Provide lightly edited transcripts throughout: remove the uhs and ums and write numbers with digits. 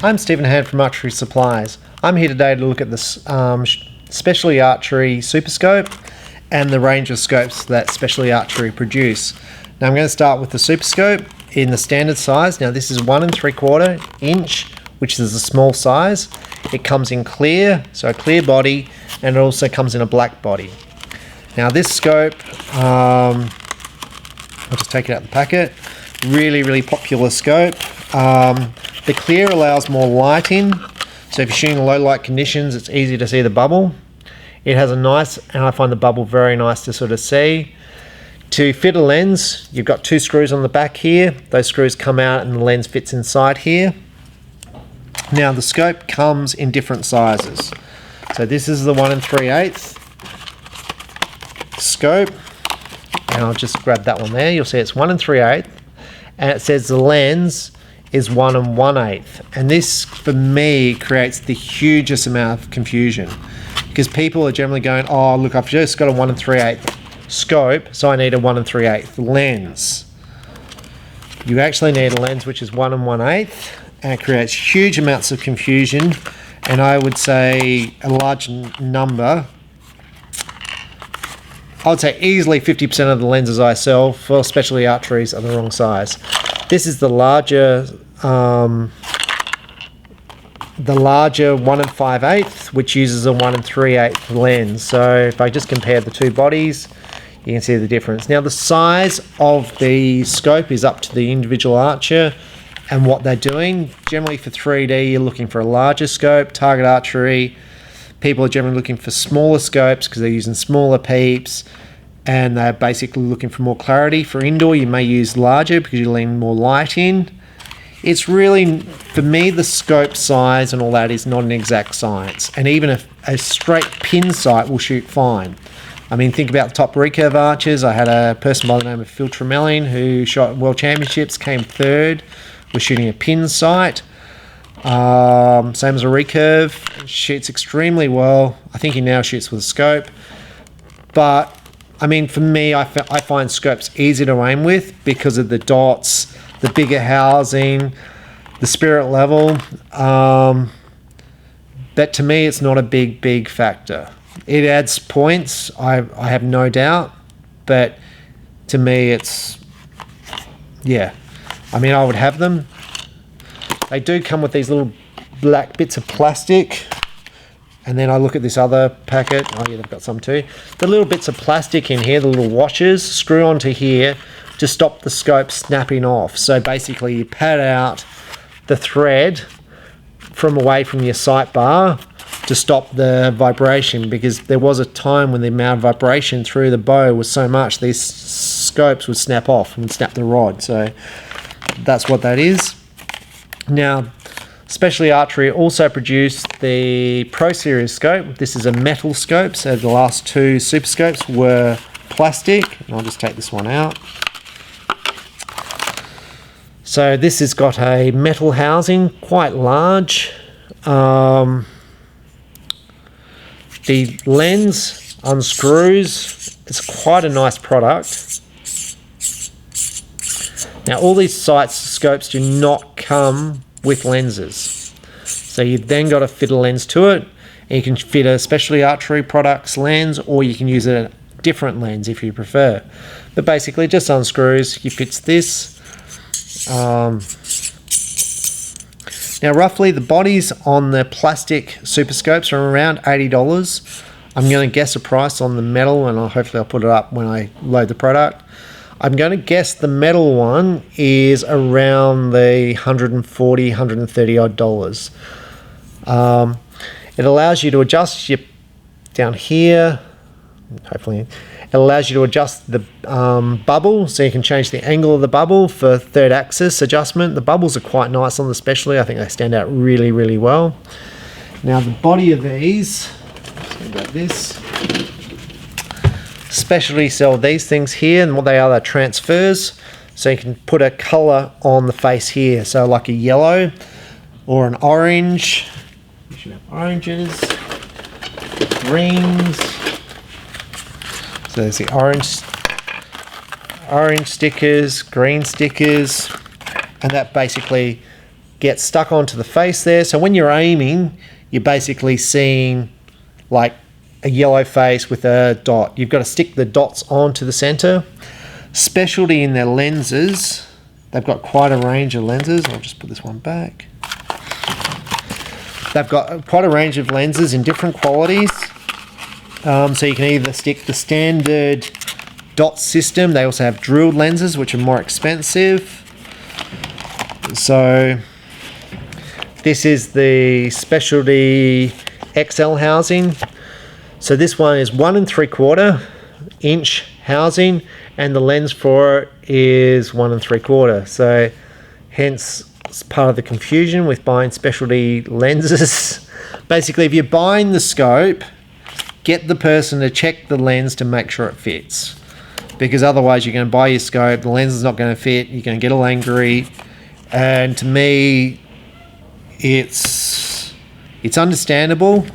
I'm Stephen Hand from Archery Supplies. I'm here today to look at this Speciality Archery Super Scope and the range of scopes that Speciality Archery produce. Now I'm going to start with the Super Scope in the standard size. Now this is 1 3/4 inch, which is a small size. It comes in clear, so a clear body, and it also comes in a black body. Now this scope, I'll just take it out of the packet. Really popular scope. The clear allows more light in, so if you're shooting in low light conditions, it's easy to see the bubble. It has a nice, and I find the bubble very nice to sort of see. To fit a lens, you've got 2 screws on the back here. Those screws come out and the lens fits inside here. Now the scope comes in different sizes. So this is the 1 3/8 scope, and I'll just grab that one there. You'll see it's 1 3/8, and it says the lens is 1 1/8, and this for me creates the hugest amount of confusion because people are generally going, oh look, I've just got a 1 3/8 scope, so I need a 1 3/8 lens. You actually need a lens which is 1 1/8, and it creates huge amounts of confusion, and I would say a large number, I would say easily 50% of the lenses I sell for Specialty Archeries are the wrong size. This is the larger 1 5/8, which uses a 1 3/8 lens. So if I just compare the two bodies, you can see the difference. Now the size of the scope is up to the individual archer and what they're doing. Generally for 3D, you're looking for a larger scope. Target archery, people are generally looking for smaller scopes because they're using smaller peeps, and they're basically looking for more clarity. For indoor, you may use larger because you lean more light in. It's really, for me, the scope size and all that is not an exact science, and even a straight pin sight will shoot fine. I mean, think about the top recurve archers. I had a person by the name of Phil Tremelling who shot World Championships, came 3rd, was shooting a pin sight. Same as a recurve, shoots extremely well. I think he now shoots with a scope. But, I mean, for me, I find scopes easy to aim with because of the dots, the bigger housing, the spirit level. But to me, it's not a big factor. It adds points, I have no doubt, but to me it's, yeah. I mean, I would have them. They do come with these little black bits of plastic, and then I look at this other packet. Oh yeah, they've got some too. The little bits of plastic in here, the little washers, screw onto here to stop the scope snapping off. So basically you pad out the thread from away from your sight bar to stop the vibration, because there was a time when the amount of vibration through the bow was so much these scopes would snap off and snap the rod. So that's what that is. Now Specialty Archery also produced the Pro Series scope. This is a metal scope, so the last 2 super scopes were plastic. And I'll just take this one out. So this has got a metal housing, quite large. The lens unscrews. It's quite a nice product. Now all these sights scopes do not come with lenses, so you've then got to fit a lens to it, and you can fit a Specialty Archery Products lens, or you can use a different lens if you prefer. But basically it just unscrews, you fits this. Now roughly the bodies on the plastic super scopes are around $80. I'm going to guess a price on the metal, and hopefully I'll put it up when I load the product. I'm going to guess the metal one is around the $140, $130 odd dollars. It allows you to adjust your down here. Hopefully, it allows you to adjust the bubble, so you can change the angle of the bubble for 3rd axis adjustment. The bubbles are quite nice on the Specialty. I think they stand out really well. Now the body of these, let's think about this. Specialty sell these things here, and what they are, they're transfers, so you can put a color on the face here, so like a yellow or an orange. You should have oranges, greens. So there's the orange stickers, green stickers, and that basically gets stuck onto the face there. So when you're aiming, you're basically seeing like a yellow face with a dot. You've got to stick the dots onto the center. Specialty in their lenses, they've got quite a range of lenses. I'll just put this one back. They've got quite a range of lenses in different qualities. So you can either stick the standard dot system. They also have drilled lenses, which are more expensive. So this is the Specialty XL housing. So this one is 1 3/4 inch housing, and the lens for it is 1 3/4. So hence it's part of the confusion with buying specialty lenses. Basically, if you're buying the scope, get the person to check the lens to make sure it fits. Because otherwise you're going to buy your scope, the lens is not going to fit, you're going to get all angry. And to me, it's understandable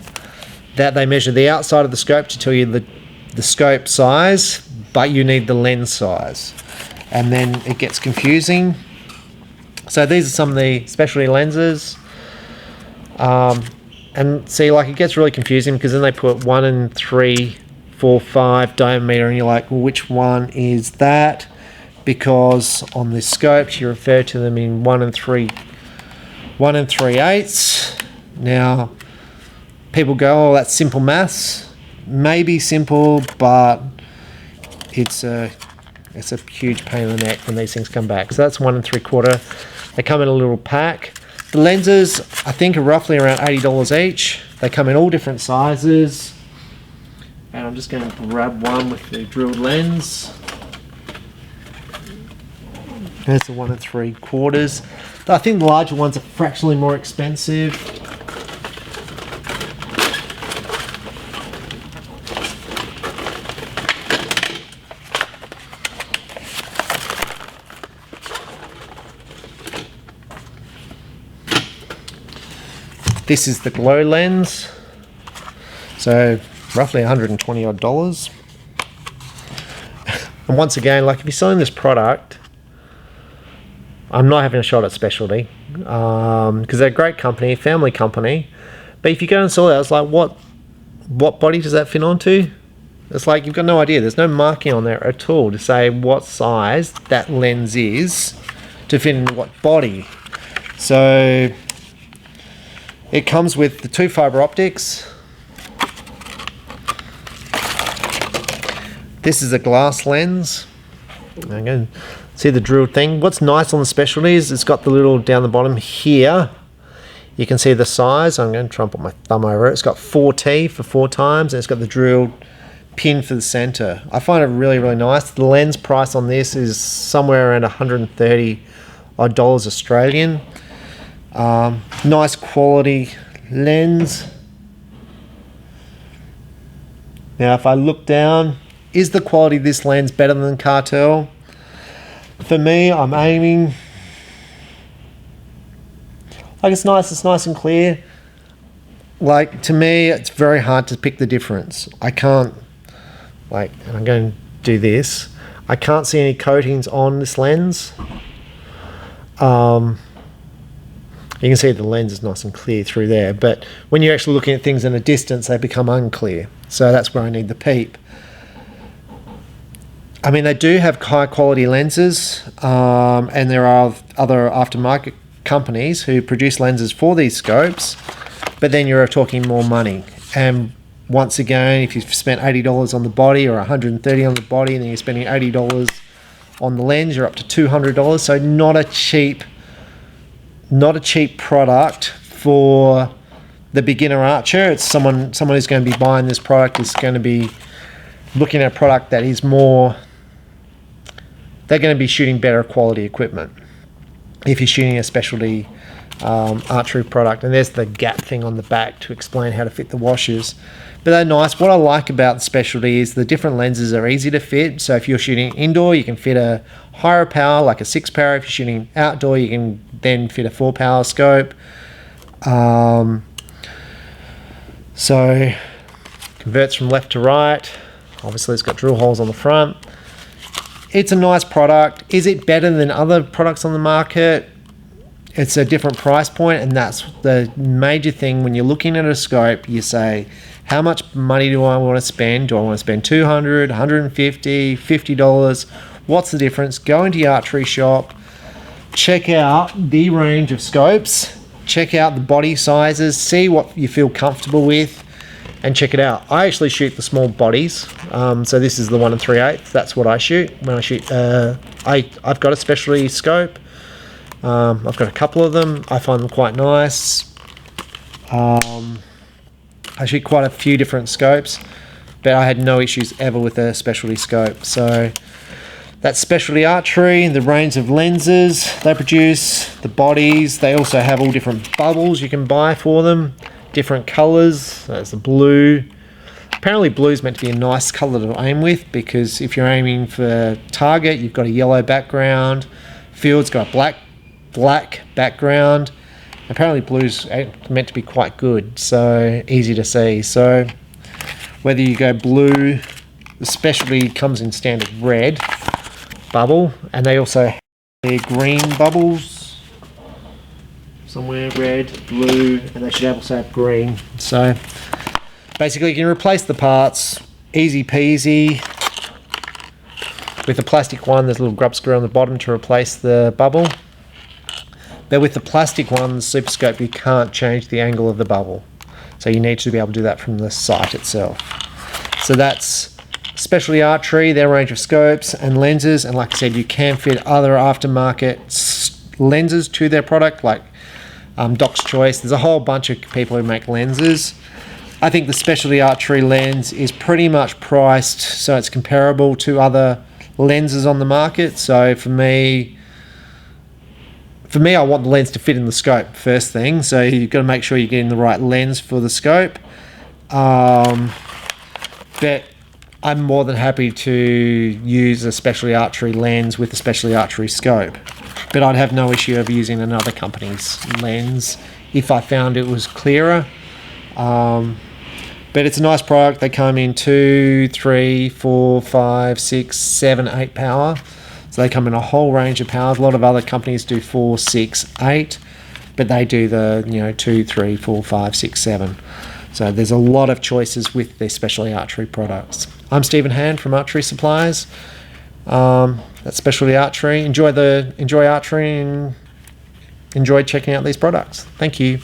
that they measure the outside of the scope to tell you the scope size, but you need the lens size. And then it gets confusing. So these are some of the specialty lenses. And see, like, it gets really confusing because then they put 1 3/4/5 diameter and you're like, well, which one is that? Because on the scopes you refer to them in 1 3/8. Now, people go, oh, that's simple maths. Maybe simple, but it's a huge pain in the neck when these things come back. So that's 1 3/4. They come in a little pack. The lenses, I think, are roughly around $80 each. They come in all different sizes. And I'm just going to grab one with the drilled lens. There's the 1 3/4. I think the larger ones are fractionally more expensive. This is the glow lens, so roughly $120 odd. And once again, like, if you're selling this product, I'm not having a shot at Specialty because they're a great company, family company. But if you go and sell that, it's like, what body does that fit onto? It's like you've got no idea. There's no marking on there at all to say what size that lens is to fit in what body. So it comes with the 2 fiber optics. This is a glass lens. Again, see the drilled thing. What's nice on the Specialty is it's got the little down the bottom here. You can see the size. I'm going to try and put my thumb over it. It's got 4T for 4 times, and it's got the drilled pin for the center. I find it really, really nice. The lens price on this is somewhere around $130 odd Australian. Nice quality lens. Now, if I look down, is the quality of this lens better than Cartel? For me, I'm aiming. Like, it's nice and clear. Like, to me, it's very hard to pick the difference. I can't, like, and I'm going to do this. I can't see any coatings on this lens. You can see the lens is nice and clear through there, but when you're actually looking at things in a distance, they become unclear. So that's where I need the peep. I mean, they do have high quality lenses, and there are other aftermarket companies who produce lenses for these scopes, but then you're talking more money. And once again, if you've spent $80 on the body or $130 on the body, and then you're spending $80 on the lens, you're up to $200. So not a cheap product for the beginner archer. It's someone who's going to be buying this product is going to be looking at a product that is more, they're going to be shooting better quality equipment if you're shooting a specialty archery product. And there's the gap thing on the back to explain how to fit the washers. But they're nice. What I like about the Specialty is the different lenses are easy to fit. So if you're shooting indoor, you can fit a higher power, like a 6 power. If you're shooting outdoor, you can then fit a 4 power scope. So converts from left to right. Obviously, it's got drill holes on the front. It's a nice product. Is it better than other products on the market? it's a different price point, and that's the major thing when you're looking at a scope. You say, how much money do I want to spend? Do I want to spend $200, $150, $50? What's the difference? Go into your archery shop, check out the range of scopes, check out the body sizes, see what you feel comfortable with, and check it out. I actually shoot the small bodies, so this is the 1 3/8. That's what I shoot when I shoot. I've got a specialty scope. I've got a couple of them. I find them quite nice. I shoot quite a few different scopes, but I had no issues ever with a specialty scope. So that's Specialty Archery, the range of lenses they produce, the bodies. They also have all different bubbles you can buy for them, different colors. There's the blue. Apparently blue is meant to be a nice color to aim with, because if you're aiming for target, you've got a yellow background. Field's got a black background. Apparently blue's meant to be quite good, so easy to see. So whether you go blue, the specialty comes in standard red bubble, and they also have their green bubbles somewhere, red, blue, and they should also have green. So basically you can replace the parts easy peasy. With the plastic one, there's a little grub screw on the bottom to replace the bubble. But with the plastic one, the Super Scope, you can't change the angle of the bubble. So you need to be able to do that from the sight itself. So that's Specialty Archery, their range of scopes and lenses. And like I said, you can fit other aftermarket lenses to their product, like Doc's Choice. There's a whole bunch of people who make lenses. I think the Specialty Archery lens is pretty much priced so it's comparable to other lenses on the market. So for me, I want the lens to fit in the scope first thing. So you've got to make sure you're getting the right lens for the scope. But I'm more than happy to use a Specialty Archery lens with a Specialty Archery scope. But I'd have no issue of using another company's lens if I found it was clearer. But it's a nice product. They come in 2, 3, 4, 5, 6, 7, 8 power. So they come in a whole range of powers. A lot of other companies do 4, 6, 8, but they do the 2, 3, 4, 5, 6, 7. So there's a lot of choices with their Specialty Archery products. I'm Stephen Hand from Archery Supplies. That's Specialty Archery. Enjoy archery and enjoy checking out these products. Thank you.